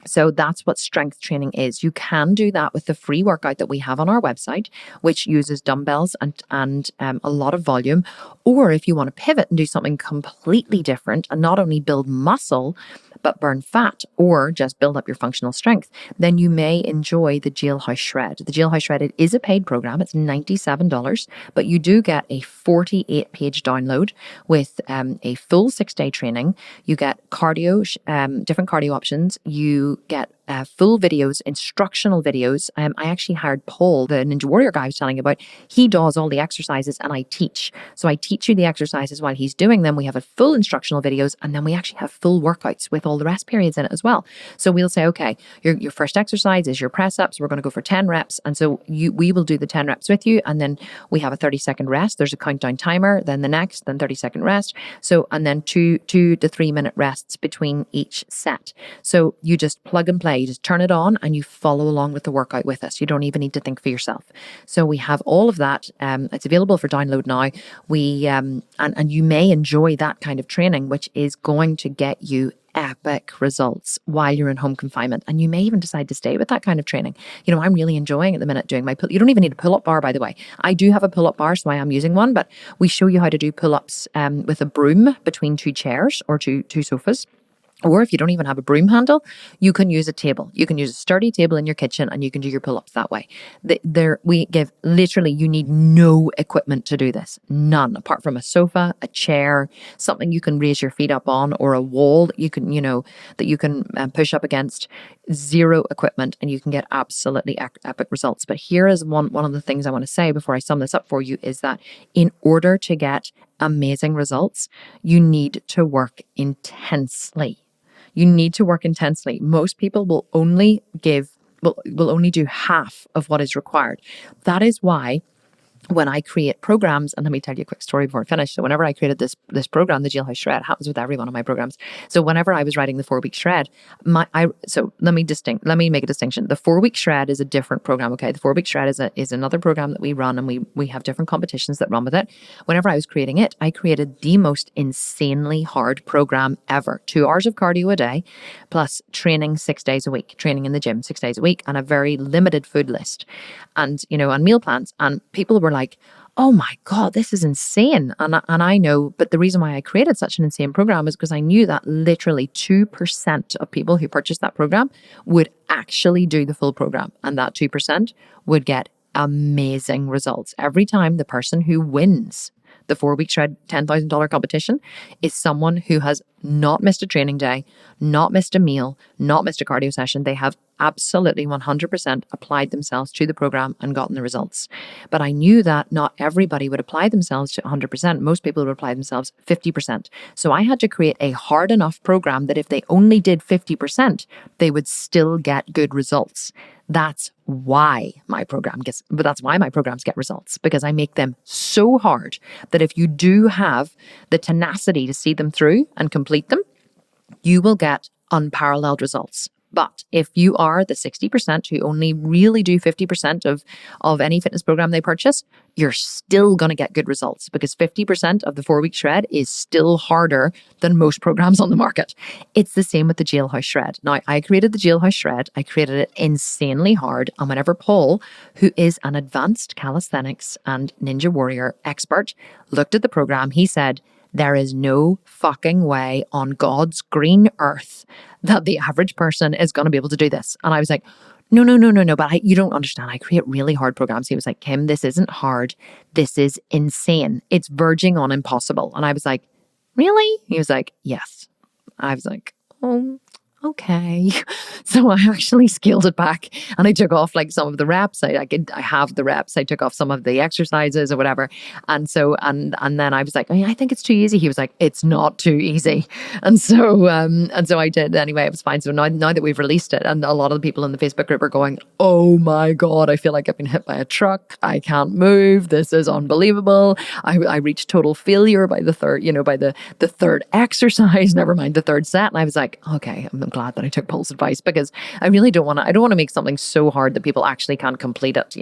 S1: So that's what strength training is. You can do that with the free workout that we have on our website, which uses dumbbells and a lot of volume. Or if you want to pivot and do something completely different and not only build muscle, but burn fat or just build up your functional strength, then you may enjoy the Jailhouse Shred. The Jailhouse Shred, it is a paid program. It's $97, but you do get a 48-page download with a full 6-day training. You get cardio, different cardio options. You get full videos, instructional videos. I actually hired Paul, the Ninja Warrior guy I was telling you about. He does all the exercises and I teach. So I teach you the exercises while he's doing them. We have a full instructional videos, and then we actually have full workouts with all the rest periods in it as well. So we'll say, okay, your first exercise is your press ups. We're going to go for 10 reps. And so we will do the 10 reps with you. And then we have a 30-second rest. There's a countdown timer, then the next, then 30-second rest. So, and then 2 to 3 minute rests between each set. So you just plug and play. You just turn it on and you follow along with the workout with us. You don't even need to think for yourself. So we have all of that. It's available for download now. We and you may enjoy that kind of training, which is going to get you epic results while you're in home confinement. And you may even decide to stay with that kind of training. You know, I'm really enjoying at the minute doing my you don't even need a pull-up bar, by the way. I do have a pull-up bar, so I am using one, but we show you how to do pull-ups with a broom between 2 chairs or two sofas. Or if you don't even have a broom handle, you can use a table. You can use a sturdy table in your kitchen and you can do your pull-ups that way. We give literally, you need no equipment to do this. None, apart from a sofa, a chair, something you can raise your feet up on, or a wall that you can push up against. Zero equipment, and you can get absolutely epic results. But here is one of the things I want to say before I sum this up for you is that in order to get amazing results, you need to work intensely. You need to work intensely. Most people will only do half of what is required. That is why when I create programs, and let me tell you a quick story before I finish. So whenever I created this program, the Jailhouse Shred, it happens with every one of my programs. So whenever I was writing the 4-week shred, let me make a distinction. The 4-week shred is a different program. Okay. The 4-week shred is another program that we run, and we have different competitions that run with it. Whenever I was creating it, I created the most insanely hard program ever. 2 hours of cardio a day, plus training 6 days a week, training in the gym 6 days a week, and a very limited food list and meal plans. And people were like, oh my God, this is insane. And I know, but the reason why I created such an insane program is because I knew that literally 2% of people who purchased that program would actually do the full program. And that 2% would get amazing results. Every time the person who wins the 4-week shred $10,000 competition is someone who has not missed a training day, not missed a meal, not missed a cardio session. They have absolutely 100% applied themselves to the program and gotten the results. But I knew that not everybody would apply themselves to 100%. Most people would apply themselves 50%. So I had to create a hard enough program that if they only did 50%, they would still get good results. That's why my programs get results, because I make them so hard that if you do have the tenacity to see them through and complete them, you will get unparalleled results. But if you are the 60% who only really do 50% of any fitness program they purchase, you're still going to get good results, because 50% of the 4-week shred is still harder than most programs on the market. It's the same with the Jailhouse Shred. Now, I created the Jailhouse Shred. I created it insanely hard. And whenever Paul, who is an advanced calisthenics and Ninja Warrior expert, looked at the program, he said, there is no fucking way on God's green earth that the average person is going to be able to do this. And I was like, no, but you don't understand. I create really hard programs. He was like, Kim, this isn't hard. This is insane. It's verging on impossible. And I was like, really? He was like, yes. I was like, oh, okay. So I actually scaled it back and I took off like some of the reps. I have the reps. I took off some of the exercises or whatever. And so, and then I was like, I think it's too easy. He was like, it's not too easy. And so I did anyway. It was fine. So now that we've released it, and a lot of the people in the Facebook group are going, oh my God, I feel like I've been hit by a truck. I can't move. This is unbelievable. I reached total failure by the third, by the third exercise, never mind the third set. And I was like, okay, I'm glad that I took Paul's advice, because I really don't want to make something so hard that people actually can't complete it,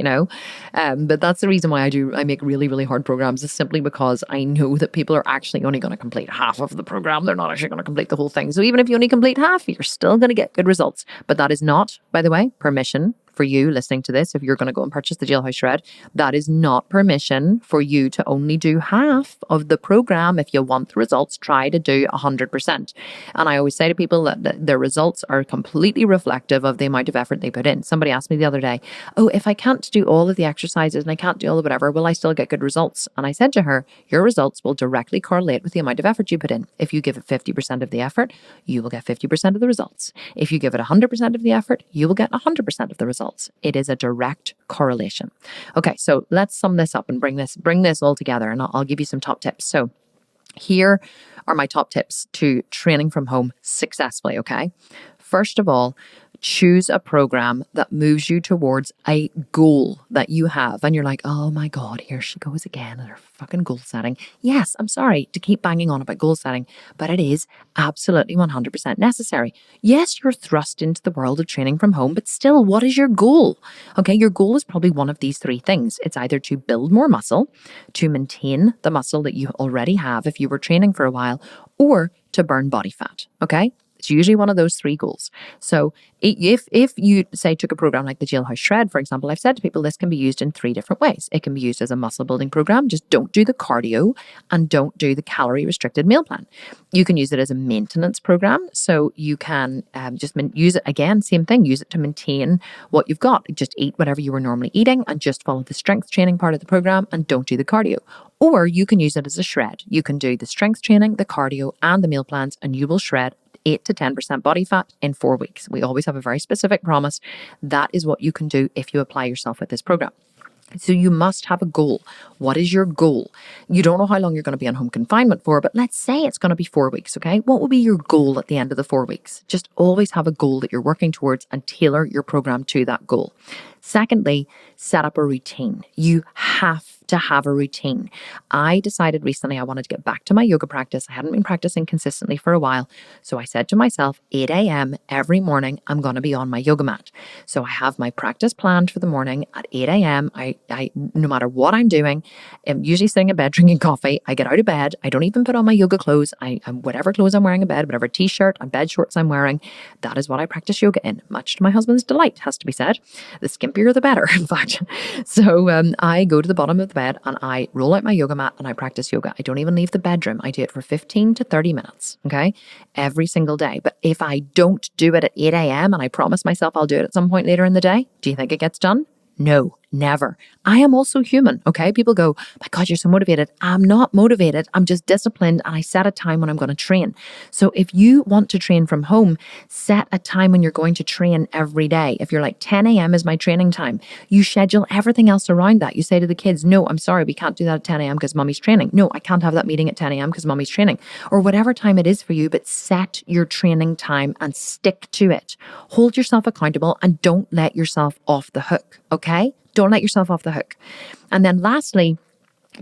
S1: but that's the reason why I make really, really hard programs, is simply because I know that people are actually only going to complete half of the program. They're not actually going to complete the whole thing. So even if you only complete half, you're still going to get good results. But that is not, by the way, permission for you listening to this. If you're going to go and purchase the Jailhouse Shred, that is not permission for you to only do half of the program. If you want the results, try to do 100%. And I always say to people that their results are completely reflective of the amount of effort they put in. Somebody asked me the other day, oh, if I can't do all of the exercises and I can't do all of whatever, will I still get good results? And I said to her, your results will directly correlate with the amount of effort you put in. If you give it 50% of the effort, you will get 50% of the results. If you give it 100% of the effort, you will get 100% of the results. It is a direct correlation. Okay, so let's sum this up and bring this all together, and I'll give you some top tips. So here are my top tips to training from home successfully, okay? First of all, choose a program that moves you towards a goal that you have. And you're like, oh my God, here she goes again and her fucking goal setting. Yes, I'm sorry to keep banging on about goal setting, but it is absolutely 100% necessary. Yes, you're thrust into the world of training from home, but still, what is your goal? Okay, your goal is probably one of these three things. It's either to build more muscle, to maintain the muscle that you already have if you were training for a while, or to burn body fat, okay? It's usually one of those three goals. So if you say took a program like the Jailhouse Shred, for example, I've said to people this can be used in three different ways. It can be used as a muscle building program. Just don't do the cardio and don't do the calorie restricted meal plan. You can use it as a maintenance program. So you can just use it again, same thing, use it to maintain what you've got. Just eat whatever you were normally eating and just follow the strength training part of the program and don't do the cardio. Or you can use it as a shred. You can do the strength training, the cardio, and the meal plans, and you will shred 8 to 10% body fat in 4 weeks. We always have a very specific promise. That is what you can do if you apply yourself with this program. So you must have a goal. What is your goal? You don't know how long you're going to be on home confinement for, but let's say it's going to be 4 weeks, okay? What will be your goal at the end of the 4 weeks? Just always have a goal that you're working towards and tailor your program to that goal. Secondly, set up a routine. You have to have a routine. I decided recently I wanted to get back to my yoga practice. I hadn't been practicing consistently for a while. So I said to myself, 8 a.m. every morning, I'm going to be on my yoga mat. So I have my practice planned for the morning at 8 a.m. I no matter what I'm doing, I'm usually sitting in bed drinking coffee. I get out of bed. I don't even put on my yoga clothes. Whatever clothes I'm wearing in bed, whatever t-shirt and bed shorts I'm wearing, that is what I practice yoga in. Much to my husband's delight, has to be said. The skimpier, the better, in fact. So I go to the bottom of the bed and I roll out my yoga mat and I practice yoga. I don't even leave the bedroom. I do it for 15 to 30 minutes, okay? Every single day. But if I don't do it at 8 a.m. and I promise myself I'll do it at some point later in the day, do you think it gets done? No, never. I am also human, okay? People go, my God, you're so motivated. I'm not motivated. I'm just disciplined and I set a time when I'm going to train. So if you want to train from home, set a time when you're going to train every day. If you're like 10 a.m. is my training time, you schedule everything else around that. You say to the kids, no, I'm sorry, we can't do that at 10 a.m. because mommy's training. No, I can't have that meeting at 10 a.m. because mommy's training. Or whatever time it is for you, but set your training time and stick to it. Hold yourself accountable and don't let yourself off the hook, okay? Don't let yourself off the hook. And then lastly,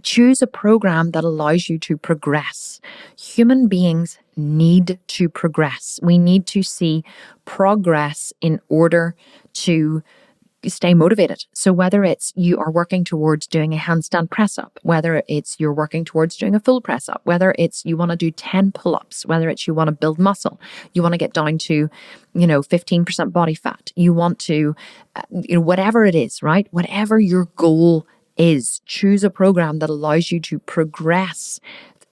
S1: choose a program that allows you to progress. Human beings need to progress. We need to see progress in order to stay motivated. So whether it's you are working towards doing a handstand press up, whether it's you're working towards doing a full press up, whether it's you want to do 10 pull-ups, whether it's you want to build muscle, you want to get down to, 15% body fat, you want to, whatever it is, right? Whatever your goal is, choose a program that allows you to progress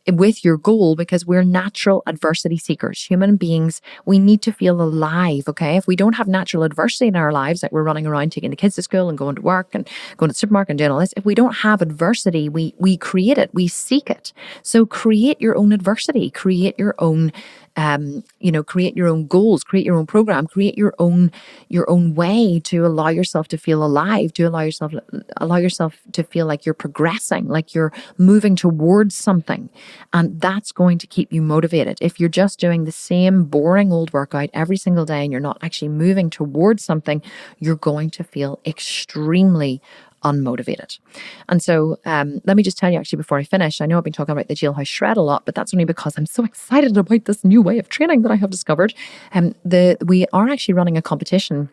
S1: with your goal, because we're natural adversity seekers. Human beings, we need to feel alive, okay? If we don't have natural adversity in our lives, like we're running around taking the kids to school and going to work and going to the supermarket and doing all this, if we don't have adversity, we create it, we seek it. So create your own adversity, create your own create your own goals, create your own program, create your own way to allow yourself to feel alive, to allow yourself to feel like you're progressing, like you're moving towards something. And that's going to keep you motivated. If you're just doing the same boring old workout every single day and you're not actually moving towards something, you're going to feel extremely unmotivated. And so let me just tell you actually before I finish, I know I've been talking about the Jailhouse Shred a lot, but that's only because I'm so excited about this new way of training that I have discovered. We are actually running a competition,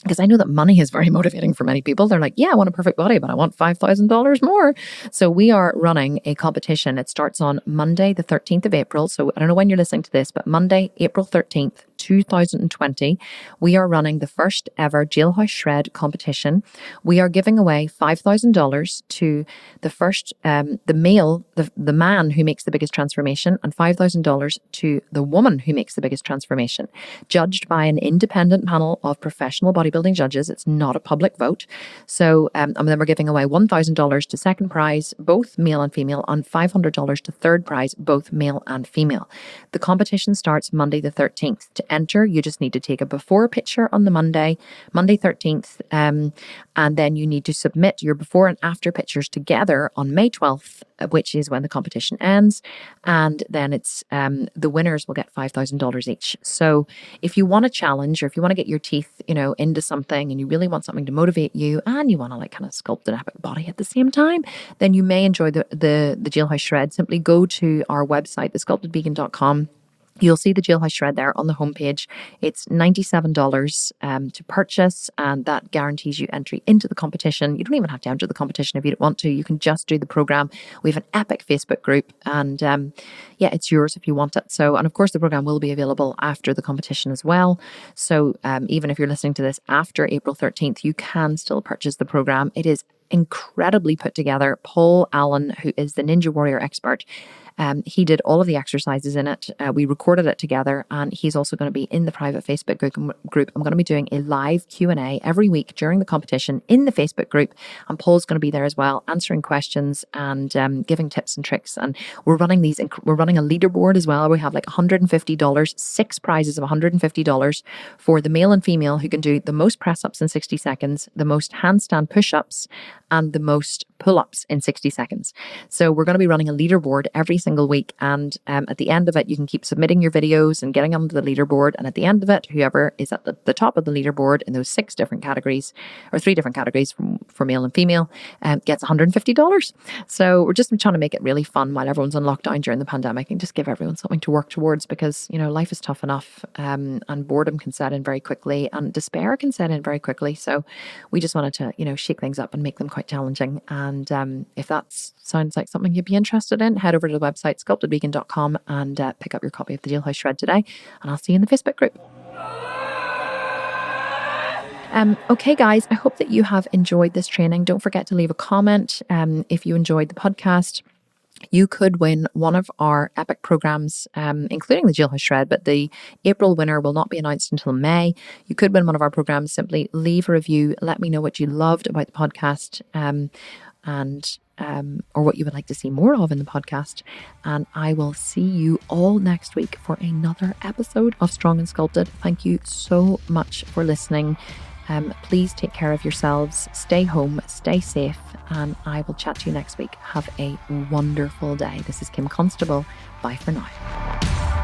S1: because I know that money is very motivating for many people. They're like, yeah, I want a perfect body, but I want $5,000 more. So we are running a competition. It starts on Monday, the 13th of April. So I don't know when you're listening to this, but Monday, April 13th, 2020, we are running the first ever Jailhouse Shred competition. We are giving away $5,000 to the first, the man who makes the biggest transformation, and $5,000 to the woman who makes the biggest transformation, judged by an independent panel of professional bodybuilding judges. It's not a public vote. So, and then we're giving away $1,000 to second prize, both male and female, and $500 to third prize, both male and female. The competition starts Monday the 13th. To enter, you just need to take a before picture on the Monday 13th, and then you need to submit your before and after pictures together on May 12th, which is when the competition ends. And then it's the winners will get $5,000 each. So if you want a challenge, or if you want to get your teeth, into something, and you really want something to motivate you, and you want to kind of sculpt an epic body at the same time, then you may enjoy the Jailhouse Shred. Simply go to our website, thesculptedvegan.com. You'll see the Jailhouse Shred there on the homepage. It's $97 to purchase, and that guarantees you entry into the competition. You don't even have to enter the competition if you don't want to. You can just do the program. We have an epic Facebook group, and it's yours if you want it. So, and of course, the program will be available after the competition as well. So, even if you're listening to this after April 13th, you can still purchase the program. It is incredibly put together. Paul Allen, who is the Ninja Warrior expert, he did all of the exercises in it. We recorded it together, and he's also going to be in the private Facebook group. I'm going to be doing a live Q&A every week during the competition in the Facebook group, and Paul's going to be there as well, answering questions and giving tips and tricks. And we're running we're running a leaderboard as well. We have like $150, 6 prizes of $150 for the male and female who can do the most press-ups in 60 seconds, the most handstand push-ups, and the most pull-ups in 60 seconds. So we're going to be running a leaderboard every single week, and at the end of it, you can keep submitting your videos and getting onto the leaderboard, and at the end of it, whoever is at the top of the leaderboard in those 6 different categories, or 3 different categories for male and female, gets $150. So we're just trying to make it really fun while everyone's on lockdown during the pandemic, and just give everyone something to work towards, because life is tough enough, and boredom can set in very quickly, and despair can set in very quickly. So we just wanted to shake things up and make them quite challenging. And if that sounds like something you'd be interested in, head over to the website sculptedvegan.com and pick up your copy of the Jailhouse Shred today, and I'll see you in the Facebook group. Okay, guys, I hope that you have enjoyed this training. Don't forget to leave a comment if you enjoyed the podcast. You could win one of our epic programs, including the Jailhouse Shred, but the April winner will not be announced until May. You could win one of our programs. Simply leave a review. Let me know what you loved about the podcast, or what you would like to see more of in the podcast. And I will see you all next week for another episode of Strong and Sculpted. Thank you so much for listening. Please take care of yourselves. Stay home, stay safe, and I will chat to you next week. Have a wonderful day. This is Kim Constable. Bye for now.